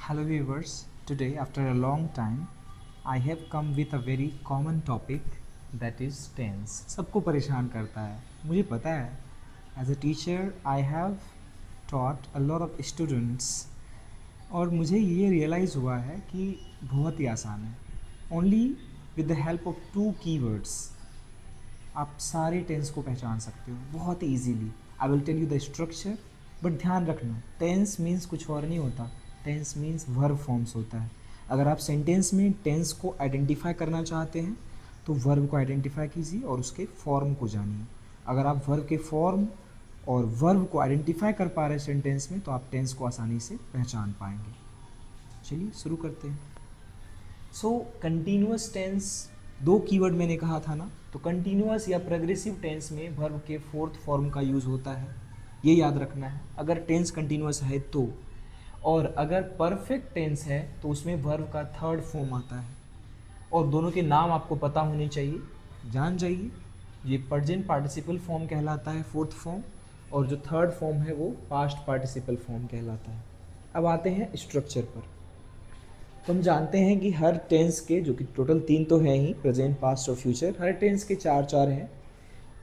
Hello viewers, today after a long time I have come with a very common topic that is tense. सबको परेशान करता है, मुझे पता है. As a teacher I have taught a lot of students और मुझे ये रियलाइज़ हुआ है कि बहुत ही आसान है. Only with the help of two keywords आप सारे टेंस को पहचान सकते हो बहुत ही easily. I will tell you the structure, but ध्यान रखना टेंस मीन्स कुछ और नहीं होता. टेंस मीन्स वर्ब फॉर्म्स होता है. अगर आप सेंटेंस में टेंस को आइडेंटिफाई करना चाहते हैं तो वर्ब को आइडेंटिफाई कीजिए और उसके फॉर्म को जानिए. अगर आप वर्ब के फॉर्म और वर्ब को आइडेंटिफाई कर पा रहे हैं सेंटेंस में तो आप टेंस को आसानी से पहचान पाएंगे. चलिए शुरू करते हैं. सो कंटिन्यूअस टेंस, दो कीवर्ड मैंने कहा था ना, तो कंटिन्यूअस या प्रोग्रेसिव टेंस में वर्ब के फोर्थ फॉर्म का यूज़ होता है, ये याद रखना है अगर टेंस कंटिन्यूअस है तो. और अगर परफेक्ट टेंस है तो उसमें वर्ब का थर्ड फॉर्म आता है और दोनों के नाम आपको पता होने चाहिए, जान जाइए. ये प्रेजेंट पार्टिसिपल फॉर्म कहलाता है फोर्थ फॉर्म, और जो थर्ड फॉर्म है वो पास्ट पार्टिसिपल फॉर्म कहलाता है. अब आते हैं स्ट्रक्चर पर. तो हम जानते हैं कि हर टेंस के, जो कि टोटल 3 तो हैं ही, प्रेजेंट पास्ट और फ्यूचर, हर टेंस के 4 हैं,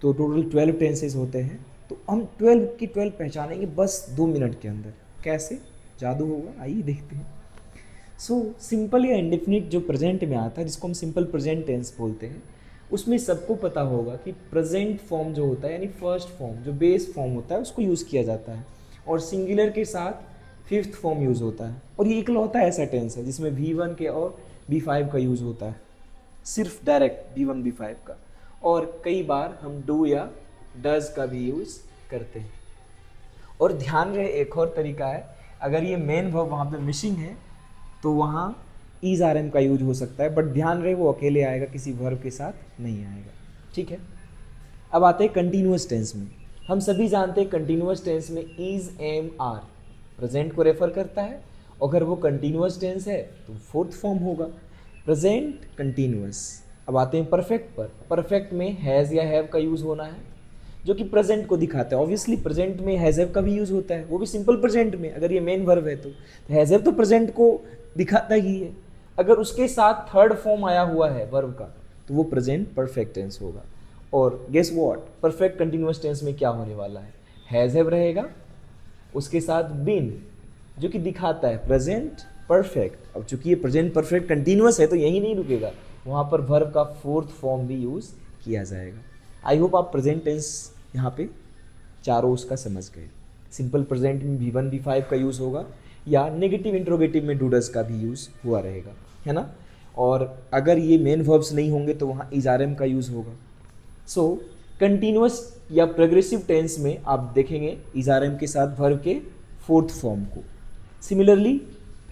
तो टोटल 12 टेंसेस होते हैं. तो हम 12 की 12 पहचानेंगे बस 2 मिनट के अंदर. कैसे? जादू होगा, आइए देखते हैं. सो सिंपल या इंडेफिनिट जो प्रेजेंट में आता है, जिसको हम सिंपल प्रेजेंट टेंस बोलते हैं, उसमें सबको पता होगा कि प्रेजेंट फॉर्म जो होता है यानी फर्स्ट फॉर्म जो बेस फॉर्म होता है उसको यूज़ किया जाता है, और सिंगुलर के साथ फिफ्थ फॉर्म यूज़ होता है. और ये इकलौता ऐसा टेंस है जिसमें V1 के और V5 का यूज़ होता है, सिर्फ डायरेक्ट V1 V5 का. और कई बार हम डू या डज का भी यूज़ करते हैं. और ध्यान रहे एक और तरीका है, अगर ये मेन वर्ब वहाँ पे मिसिंग है तो वहाँ ईज आर एम का यूज हो सकता है, बट ध्यान रहे वो अकेले आएगा, किसी वर्ब के साथ नहीं आएगा. ठीक है. अब आते हैं कंटिन्यूअस टेंस में. हम सभी जानते हैं कंटिन्यूअस टेंस में इज एम आर प्रेजेंट को रेफर करता है. अगर वो कंटिन्यूअस टेंस है तो फोर्थ फॉर्म होगा, प्रेजेंट कंटिन्यूअस. अब आते हैं परफेक्ट पर. परफेक्ट में हैज़ या हैव का यूज़ होना है, जो कि प्रेजेंट को दिखाता है. ऑब्वियसली प्रेजेंट में हैज़ हैव का भी यूज़ होता है, वो भी सिंपल प्रेजेंट में. अगर ये मेन वर्ब है तो हैज़ हैव तो प्रेजेंट को दिखाता ही है. अगर उसके साथ थर्ड फॉर्म आया हुआ है वर्ब का तो वो प्रेजेंट परफेक्ट टेंस होगा. और guess what, perfect continuous tense में क्या होने वाला है? हैज़ हैव रहेगा, उसके साथ बीन, जो कि दिखाता है प्रेजेंट परफेक्ट. अब चूंकि ये प्रेजेंट परफेक्ट कंटिन्यूअस है तो यही नहीं रुकेगा, वहाँ पर वर्ब का फोर्थ फॉर्म भी यूज़ किया जाएगा. आई होप आप प्रेजेंट टेंस यहाँ पे चारों उसका समझ गए. सिंपल प्रेजेंट में V1 V5 का यूज़ होगा, या नेगेटिव इंट्रोगेटिव में डू डज का भी यूज़ हुआ रहेगा, है ना. और अगर ये मेन वर्ब्स नहीं होंगे तो वहाँ इज आर एम का यूज़ होगा. सो कंटिन्यूअस या प्रोग्रेसिव टेंस में आप देखेंगे इज आर एम के साथ वर्ब के फोर्थ फॉर्म को. सिमिलरली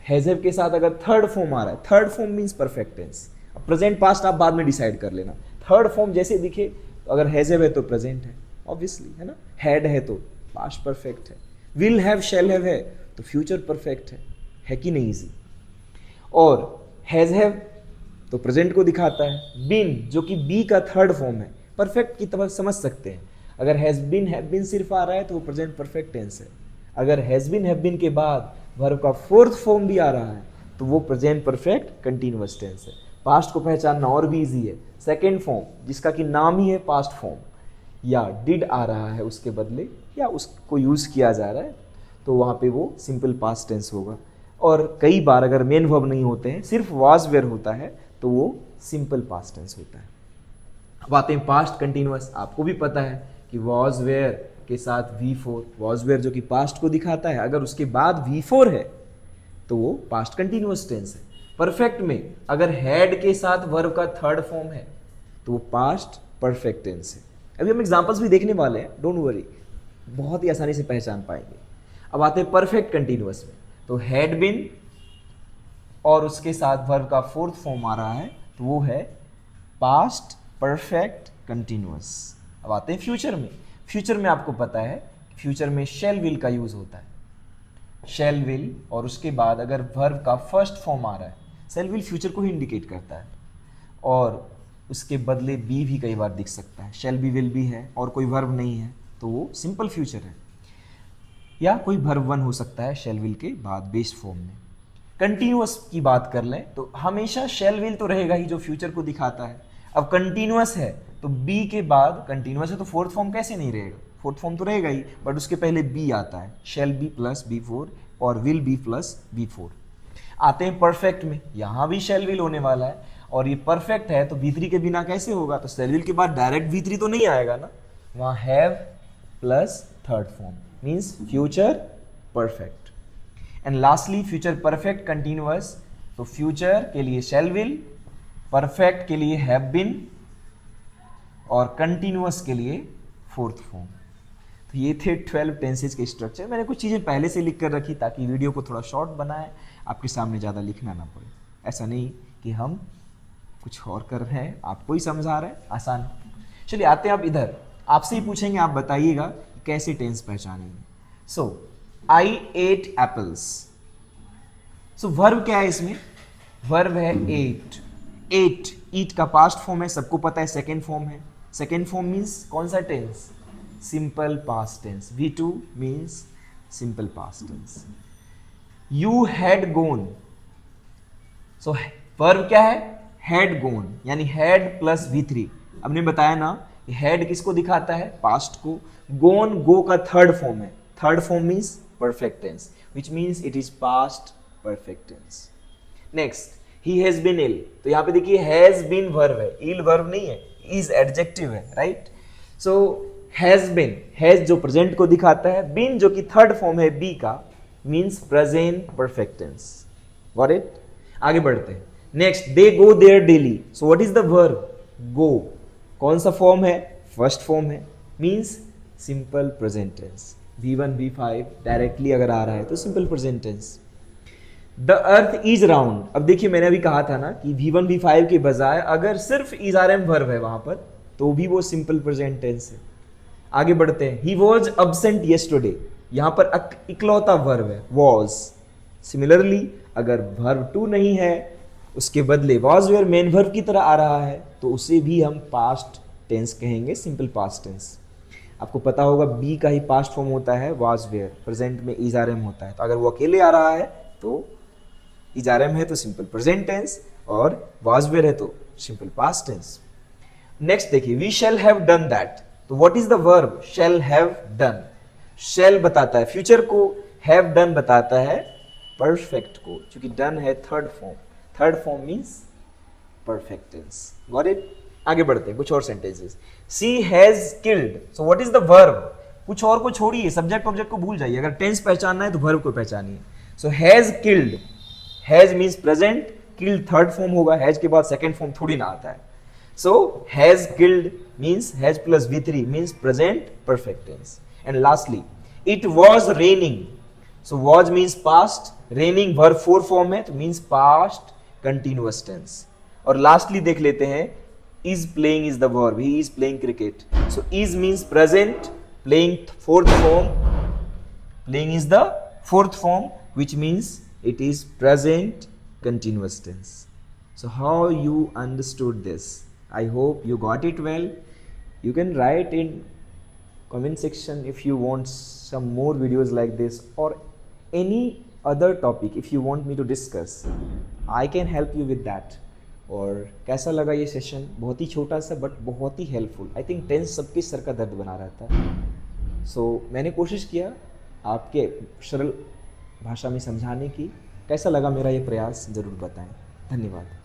हैज़ हैव के साथ अगर थर्ड फॉर्म आ रहा है, third form means perfect tense. Present past आप बाद में डिसाइड कर लेना. थर्ड फॉर्म जैसे दिखे, अगर हैज़ हैव है तो प्रेजेंट है ऑब्वियसली, है ना. हैड है तो पास्ट परफेक्ट है. विल हैव शैल हैव है तो फ्यूचर परफेक्ट है कि नहीं इजी. और हैज़ हैव तो प्रेजेंट को दिखाता है. बीन जो कि बी का थर्ड फॉर्म है, परफेक्ट की तरह समझ सकते हैं. अगर हैज़ बीन हैव बीन सिर्फ आ रहा है तो वो प्रेजेंट परफेक्ट टेंस है. अगर हैज़ बीन हैव बीन के बाद वर्ब का फोर्थ फॉर्म भी आ रहा है तो वो प्रेजेंट परफेक्ट कंटिन्यूअस टेंस है. पास्ट को पहचानना और भी इजी है. सेकेंड फॉर्म जिसका कि नाम ही है पास्ट फॉर्म, या डिड आ रहा है उसके बदले, या उसको यूज़ किया जा रहा है, तो वहाँ पे वो सिंपल पास्ट टेंस होगा. और कई बार अगर मेन वर्ब नहीं होते हैं, सिर्फ वाज वेयर होता है, तो वो सिंपल पास्ट टेंस होता है. अब आते हैं पास्ट कंटिन्यूअस. आपको भी पता है कि वाज वेयर के साथ V4, वाज वेयर जो कि पास्ट को दिखाता है, अगर उसके बाद V4 है तो वो पास्ट कंटिन्यूअस टेंस है. परफेक्ट में अगर हैड के साथ वर्ब का थर्ड फॉर्म है तो वो पास्ट परफेक्ट टेंस है. अभी हम एग्जांपल्स भी देखने वाले हैं, डोंट वरी, बहुत ही आसानी से पहचान पाएंगे. अब आते हैं परफेक्ट कंटिन्यूअस में. तो हैड बिन और उसके साथ वर्ब का फोर्थ फॉर्म आ रहा है तो वो है पास्ट परफेक्ट कंटिन्यूअस. अब आते हैं फ्यूचर में. फ्यूचर में आपको पता है फ्यूचर में शैल विल का यूज होता है. शैल विल और उसके बाद अगर वर्ब का फर्स्ट फॉर्म आ रहा है, शैल विल फ्यूचर को ही इंडिकेट करता है, और उसके बदले बी भी कई बार दिख सकता है. शैल बी विल बी है और कोई वर्ब नहीं है तो वो सिंपल फ्यूचर है, या कोई वर्ब वन हो सकता है शैल विल के बाद बेस फॉर्म में. कंटिन्यूअस की बात कर लें तो हमेशा शेल विल तो रहेगा ही जो फ्यूचर को दिखाता है। अब कंटिन्यूअस है तो बी के बाद, कंटिन्यूअस है तो फोर्थ फॉर्म कैसे नहीं रहेगा, फोर्थ फॉर्म तो रहेगा ही, बट उसके पहले बी आता है, shall be plus be four और will be plus be four. आते हैं परफेक्ट में, यहां भी शेल विल होने वाला है और ये परफेक्ट है तो V3 के बिना कैसे होगा, तो शेल विल के बाद डायरेक्ट V3 तो नहीं आएगा ना, वहां have plus third form means future perfect. And lastly future perfect continuous, तो फ्यूचर के लिए शेल विल, परफेक्ट के लिए हैव बीन और कंटिन्यूअस के लिए फोर्थ फॉर्म। तो ये थे 12 टेंसेज के स्ट्रक्चर। मैंने कुछ चीज़ें पहले से लिख कर रखी ताकि वीडियो को थोड़ा शॉर्ट बनाए, आपके सामने ज़्यादा लिखना ना पड़े। ऐसा नहीं कि हम कुछ और कर रहे हैं, आपको ही समझा रहे हैं, आसान। चलिए आते हैं आप इधर, आपसे ही पूछेंगे, आप बताइएगा कैसे टेंस पहचानेंगे। सो आई एट एप्पल्स, सो वर्ब क्या है इसमें, वर्ब है एट। एट, ईट का पास्ट फॉर्म है, सबको पता है, सेकेंड फॉर्म है। सेकेंड फॉर्म मीन्स कौन सा टेंस, simple past tense. V2 means simple past tense. You had gone, so वर्ब क्या है, हैड गोन, यानी हैड प्लस V3। हमने बताया ना, हैड किसको दिखाता है, पास्ट को, गोन गो का थर्ड फॉर्म है, third form means perfect tense, which means it is past perfect tense. Next, he has been ill, तो यहां पे देखिए हैज बीन वर्ब है, इल वर्ब नहीं है, इज एडजेक्टिव है, right. So has been, has जो प्रेजेंट को दिखाता है, बीन जो कि थर्ड फॉर्म है बी का, means present perfect tense. Got it. आगे बढ़ते हैं। Next, they go there daily, so what is the verb, go, कौन सा फॉर्म है, फर्स्ट फॉर्म है, means simple present tense. V1 V5 directly अगर आ रहा है तो simple present tense. The earth is round, अब देखिए मैंने अभी कहा था ना कि V1 V5 के बजाय अगर सिर्फ इज आर एम वर्ब है वहां पर तो भी वो सिंपल प्रेजेंट टेंस है। आगे बढ़ते हैं। ही वॉज अब्सेंट येस्टरडे, यहां पर इकलौता वर्ब है वॉज। सिमिलरली अगर वर्ब टू नहीं है, उसके बदले वॉज वेयर मेन वर्ब की तरह आ रहा है तो उसे भी हम पास्ट टेंस कहेंगे, सिंपल पास्ट टेंस। आपको पता होगा बी का ही पास्ट फॉर्म होता है वॉज वेयर, प्रेजेंट में इज आर एम होता है, तो अगर वो अकेले आ रहा है तो इज आर एम है तो सिंपल प्रेजेंट टेंस और वॉज वेयर है तो सिंपल पास्ट टेंस। नेक्स्ट देखिए, we shall have done that, तो what is the verb, shall have done. Shall बताता है फ्यूचर को, हैव डन बताता है परफेक्ट को, क्योंकि डन है third form, third form means perfect tense. Got it. आगे बढ़ते हैं कुछ और sentences. She has killed, so what is the verb, कुछ और को छोड़िए, सब्जेक्ट ऑब्जेक्ट को भूल जाइए, अगर टेंस पहचानना है तो वर्ब को पहचानिए। So has killed, has means present, killed third form होगा, हैज के बाद सेकंड फॉर्म थोड़ी ना आता है। So has killed means has plus V3 means present perfect tense. And lastly, it was raining. So was means past, raining verb 4 form है तो means past continuous tense. और lastly देख लेते हैं, is playing is the verb, he is playing cricket. So is means present, playing fourth form, playing is the fourth form which means it is present continuous tense. So how you understood this? I hope you got it well. You can write in comment section if you want some more videos like this or any other topic if you want me to discuss. I can help you with that. और कैसा लगा ये session, बहुत ही छोटा सा but बहुत ही helpful. I think tense सबके sir का दर्द बना रहता है। सो मैंने कोशिश किया आपके सरल भाषा में समझाने की। कैसा लगा मेरा ये प्रयास ज़रूर बताएं। धन्यवाद।